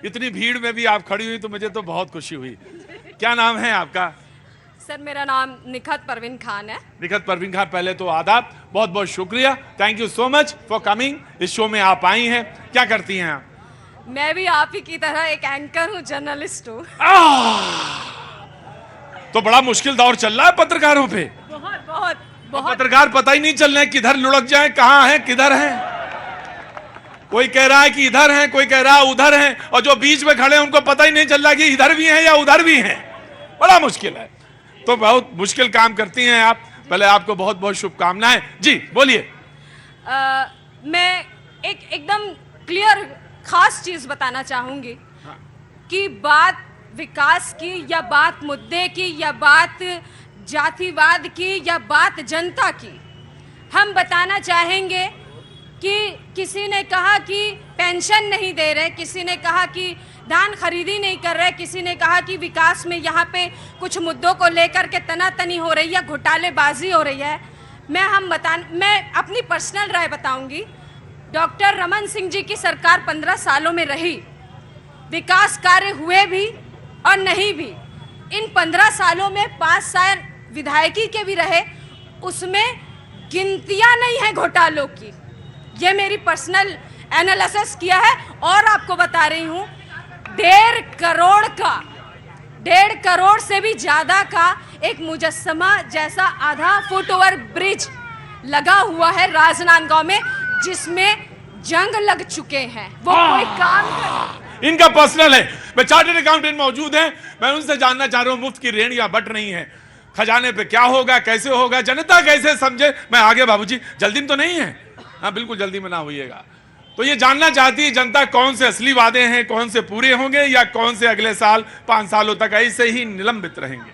इतनी भीड़ में भी आप खड़ी हुई तो मुझे तो बहुत खुशी हुई। क्या नाम है आपका? सर मेरा नाम निखत परवीन खान है। निखत परवीन खान, पहले तो आदाब, बहुत बहुत शुक्रिया, thank you so much for coming. इस शो में आप आई हैं, क्या करती हैं आप? मैं भी आप ही की तरह एक एंकर हूँ, जर्नलिस्ट हूँ। तो बड़ा मुश्किल दौर चल रहा है पत्रकारों पे। बहुत बहुत बहुत। पत्रकार पता ही नहीं चल रहे किधर लुढ़क जाए, कहाँ है किधर है। कोई कह रहा है कि इधर है, कोई कह रहा है उधर है, और जो बीच में खड़े हैं उनको पता ही नहीं चल रहा कि इधर भी हैं या उधर भी हैं। बड़ा मुश्किल है। तो बहुत मुश्किल काम करती हैं आप, पहले आपको बहुत बहुत शुभकामनाएं। जी बोलिए। मैं एकदम क्लियर खास चीज बताना चाहूंगी कि बात विकास की या बात मुद्दे की या बात जातिवाद की या बात जनता की, हम बताना चाहेंगे कि किसी ने कहा कि पेंशन नहीं दे रहे, किसी ने कहा कि धान खरीदी नहीं कर रहे, किसी ने कहा कि विकास में यहाँ पे कुछ मुद्दों को लेकर के तनातनी हो रही है, घोटालेबाजी हो रही है। मैं अपनी पर्सनल राय बताऊंगी। डॉक्टर रमन सिंह जी की सरकार 15 सालों में रही, विकास कार्य हुए भी और नहीं भी। इन 15 सालों में 5 साल विधायकी के भी रहे, उसमें गिनतियां नहीं है घोटालों की। ये मेरी पर्सनल एनालिसिस किया है। और आपको बता रही हूँ, 1.5 करोड़ से भी ज्यादा का एक मुजस्समा जैसा आधा फुट ओवर ब्रिज लगा हुआ है राजनांदगांव में, जिसमें जंग लग चुके हैं। वो कोई काम इनका पर्सनल है। मैं चार्टर्ड अकाउंटेंट मौजूद हैं, मैं उनसे जानना चाह रहा हूं, मुफ्त की रेहड़ियां बट रही हैं, खजाने पे क्या होगा, कैसे होगा, जनता कैसे समझे। मैं आगे बाबूजी, जल्दी में तो नहीं है? हाँ बिल्कुल जल्दी में ना होइएगा। तो ये जानना चाहती है जनता कौन से असली वादे हैं, कौन से पूरे होंगे या कौन से अगले साल 5 सालों तक ऐसे ही निलंबित रहेंगे।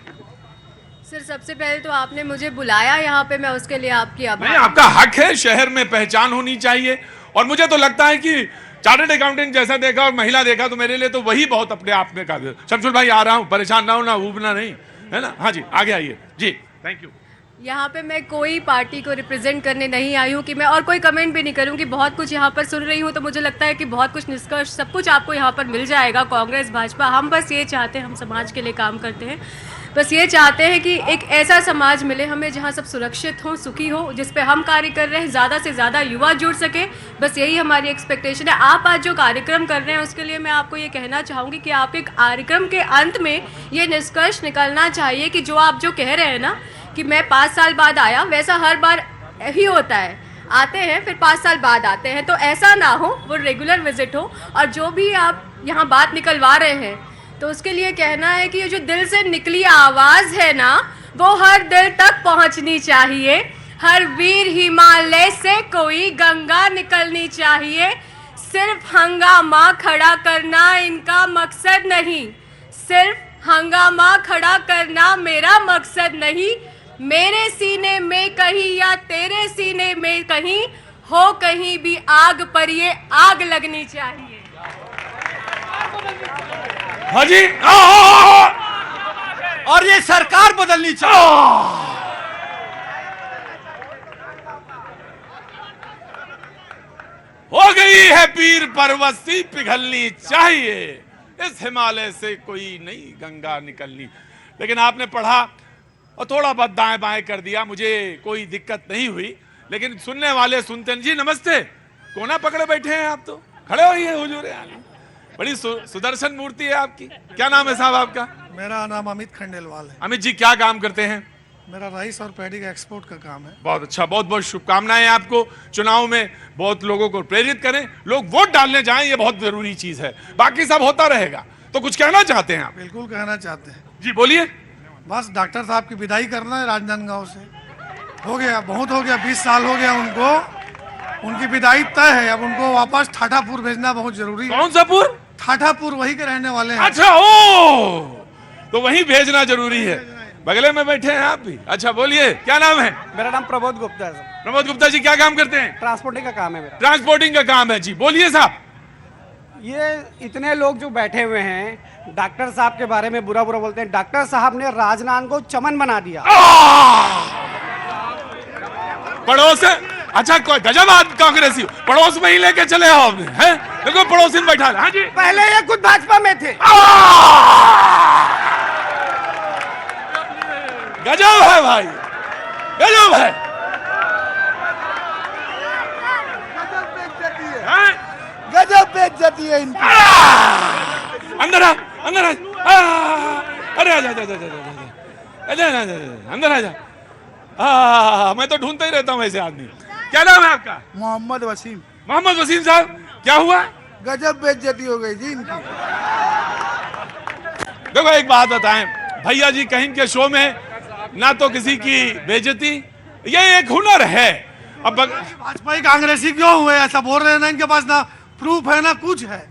सर सबसे पहले तो आपने मुझे बुलाया यहाँ पे, मैं उसके लिए आपकी आभार। नहीं, आपका हक है, शहर में पहचान होनी चाहिए। और मुझे तो लगता है कि चार्टर्ड अकाउंटेंट जैसा देखा और महिला देखा तो मेरे लिए तो वही बहुत अपने आप में काबिल। शमशुल भाई आ रहा हूँ, परेशान ना हो, ना ऊबना नहीं, है ना। हाँ जी आगे आइए जी, थैंक यू। यहाँ पे मैं कोई पार्टी को रिप्रेजेंट करने नहीं आई हूँ कि मैं और कोई कमेंट भी नहीं करूँगी। बहुत कुछ यहाँ पर सुन रही हूँ तो मुझे लगता है कि बहुत कुछ निष्कर्ष सब कुछ आपको यहाँ पर मिल जाएगा। कांग्रेस भाजपा, हम बस ये चाहते हैं, हम समाज के लिए काम करते हैं, बस ये चाहते हैं कि एक ऐसा समाज मिले हमें जहाँ सब सुरक्षित हो, सुखी हो, जिस पे हम कार्य कर रहे हैं ज़्यादा से ज़्यादा युवा जुड़ सके। बस यही हमारी एक्सपेक्टेशन है। आप आज जो कार्यक्रम कर रहे हैं उसके लिए मैं आपको ये कहना चाहूँगी कि आपके कार्यक्रम के अंत में ये निष्कर्ष निकलना चाहिए कि जो आप जो कह रहे हैं ना कि मैं 5 साल बाद आया, वैसा हर बार ही होता है, आते हैं फिर 5 साल बाद आते हैं, तो ऐसा ना हो, वो रेगुलर विजिट हो। और जो भी आप यहाँ बात निकलवा रहे हैं तो उसके लिए कहना है कि ये जो दिल से निकली आवाज़ है ना, वो हर दिल तक पहुँचनी चाहिए। हर वीर हिमालय से कोई गंगा निकलनी चाहिए। सिर्फ हंगामा खड़ा करना इनका मकसद नहीं, सिर्फ हंगामा खड़ा करना मेरा मकसद नहीं। मेरे सीने में कहीं या तेरे सीने में कहीं हो, कहीं भी आग पर ये आग लगनी चाहिए। हाँ जी। और ये सरकार बदलनी चाहिए। हो गई है पीर परवस्ती पिघलनी चाहिए, इस हिमालय से कोई नई गंगा निकलनी। लेकिन आपने पढ़ा और थोड़ा बहुत दाएं बाएं कर दिया, मुझे कोई दिक्कत नहीं हुई, लेकिन सुनने वाले सुनते हैं। जी नमस्ते, कोना पकड़े बैठे हैं आप, तो खड़े होइए हुजूर आली, बड़ी सुदर्शन मूर्ति है आपकी। क्या नाम है साहब आपका? मेरा नाम अमित खंडेलवाल है। अमित जी क्या काम करते हैं? मेरा राइस और पैडी का एक्सपोर्ट का काम है। बहुत अच्छा, बहुत बहुत शुभकामनाएं आपको। चुनाव में बहुत लोगों को प्रेरित करें, लोग वोट डालने जाएं, ये बहुत जरूरी चीज है। बाकी सब होता रहेगा। तो कुछ कहना चाहते हैं आप? बिल्कुल कहना चाहते हैं जी बोलिए। बस डॉक्टर साहब की विदाई करना है राजनांदगांव से। हो गया, बहुत हो गया, 20 साल हो गया उनको, उनकी विदाई तय है। अब उनको वापस ठाठापुर भेजना बहुत जरूरी है। कौन सा पुर? ठाठापुर, वही के रहने वाले हैं। अच्छा, ओ तो वहीं भेजना जरूरी है। बगले में बैठे हैं आप भी। अच्छा बोलिए, क्या नाम है? मेरा नाम प्रबोध गुप्ता है सर। प्रमोद गुप्ता जी क्या काम करते हैं? ट्रांसपोर्टिंग का काम है मेरा। ट्रांसपोर्टिंग का काम है जी, बोलिए साहब। ये इतने लोग जो बैठे हुए हैं डॉक्टर साहब के बारे में बुरा बुरा बोलते हैं। डॉक्टर साहब ने राजनांदगांव को चमन बना दिया। पड़ोस, अच्छा गजब कांग्रेसी, पड़ोस में ही लेके चले आओ आपने, हैं? देखो पड़ोसी में बैठा। हाँ जी, पहले ये खुद भाजपा में थे। गजब है भाई, गजब है। हाँ? गजब बेइज्जती है इनकी। अंदर आ, अंदर आ। अरे आजा, आजा, आजा, आजा, आजा, आजा, अंदर आ जा। मैं तो ढूंढता ही रहता हूँ ऐसे आदमी। क्या नाम है आपका? मोहम्मद वसीम। मोहम्मद वसीम साहब, क्या हुआ? गजब बेइज्जती हो गई जी इनकी। देखो एक बात बताएं, भैया जी कहीं के शो में ना तो किसी की बेइज्जती, ये एक हुनर है। अब भाजपा कांग्रेसी क्यों हुए ऐसा बोल रहे हैं ना, इनके पास ना प्रूफ है ना कुछ है।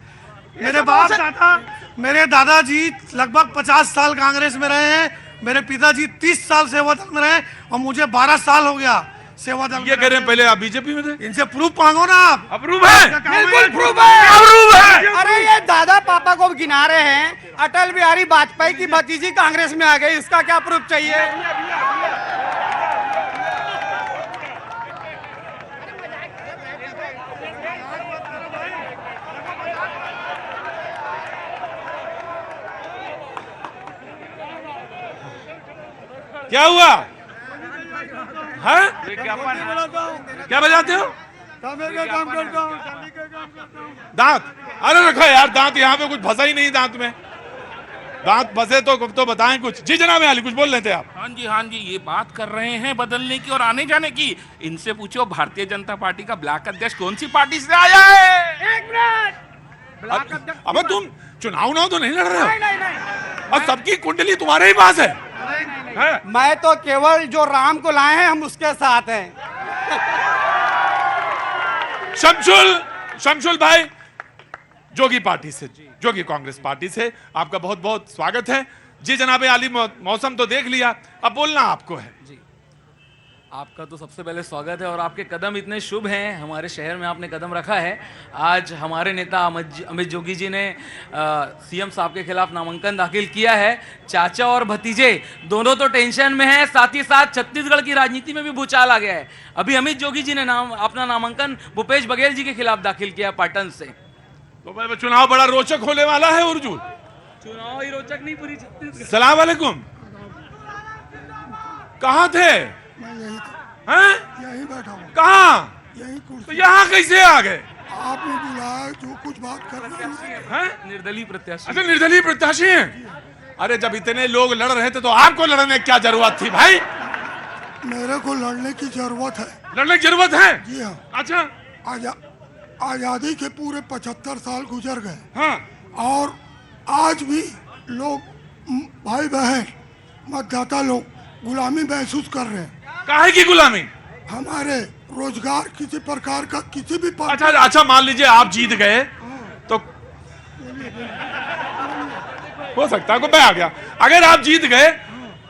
मेरे दादाजी लगभग 50 साल कांग्रेस में रहे हैं, मेरे पिताजी 30 साल सेवा दल में रहे और मुझे 12 साल हो गया सेवा दल। ये कह रहे हैं पहले आप बीजेपी में थे। इनसे प्रूफ मांगो ना आप। अप्रूव है, बिल्कुल प्रूफ है। अप्रूव है। अरे ये दादा पापा को गिना रहे हैं, अटल बिहारी वाजपेयी की भतीजी कांग्रेस में आ गई, इसका क्या प्रूफ चाहिए? क्या हुआ? हाँ? क्या बजाते हो? दांत? अरे रखो यार, दांत यहाँ पे कुछ फंसा ही नहीं दांत में। दांत फंसे तो बताएं कुछ। जी जनाब आली, कुछ बोल रहे थे आप? हाँ जी, ये बात कर रहे हैं बदलने की और आने जाने की। इनसे पूछो भारतीय जनता पार्टी का ब्लॉक अध्यक्ष कौन सी पार्टी से आया है? एक मिनट। अबे तुम चुनाव तो नहीं लड़ रहे हो नहीं। और सबकी कुंडली तुम्हारे ही पास है। हैं? मैं तो केवल जो राम को लाए हैं हम उसके साथ हैं। शमशुल भाई जोगी पार्टी से, जोगी कांग्रेस पार्टी से आपका बहुत बहुत स्वागत है। जी जनाबे आली, मौसम तो देख लिया, अब बोलना आपको है। जी, आपका तो सबसे पहले स्वागत है और आपके कदम इतने शुभ हैं, हमारे शहर में आपने कदम रखा है। आज हमारे नेता अमित जोगी जी ने सीएम साहब के खिलाफ नामांकन दाखिल किया है। चाचा और भतीजे दोनों तो टेंशन में हैं, साथ ही साथ छत्तीसगढ़ की राजनीति में भी भूचाल आ गया है। अभी अमित जोगी जी ने अपना नामांकन भूपेश बघेल जी के खिलाफ दाखिल किया पाटन से। तो भाई चुनाव बड़ा रोचक होने वाला है। उर्जू चुनाव ही रोचक नहीं, पूरी छत्तीसगढ़। सलाम वालेकुम, कहाँ थे? यही बैठा हूँ। कहाँ? यही तो कुर्सी। यहाँ कैसे आ गए? आपने बुलाया, जो कुछ बात करना है। हैं? निर्दलीय प्रत्याशी। अच्छा, निर्दलीय प्रत्याशी हैं। अरे जब इतने लोग लड़ रहे थे तो आपको लड़ने की क्या जरूरत थी भाई? मेरे को लड़ने की जरूरत है। लड़ने की जरूरत है? जी हाँ। अच्छा, आजादी के पूरे 75 साल गुजर गए हाँ, और आज भी लोग, भाई बहन मतदाता लोग गुलामी महसूस कर रहे हैं। काहे की गुलामी? हमारे रोजगार किसी प्रकार का किसी भी अच्छा, मान लीजिए आप जीत गए तो हो सकता है, को मैं आ गया। अगर आप जीत गए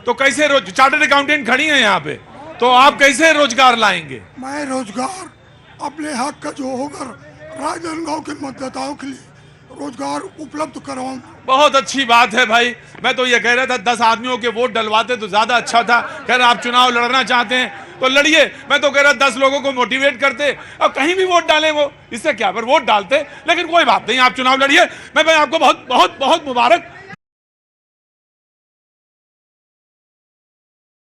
तो कैसे चार्टर्ड अकाउंटेंट खड़ी हैं यहाँ पे, तो आप कैसे रोजगार लाएंगे? मैं रोजगार अपने हक का जो होगा राजनांदगांव के मतदाताओं के लिए रोजगार उपलब्ध करवाऊंगा। बहुत अच्छी बात है भाई। मैं तो ये कह रहा था 10 आदमियों के वोट डलवाते तो ज्यादा अच्छा था। कह रहा आप चुनाव लड़ना चाहते हैं तो लड़िए। मैं तो कह रहा 10 लोगों को मोटिवेट करते और कहीं भी वोट डालें, वो इससे क्या, पर वोट डालते। लेकिन कोई बात नहीं, आप चुनाव लड़िए। मैं आपको बहुत बहुत बहुत मुबारक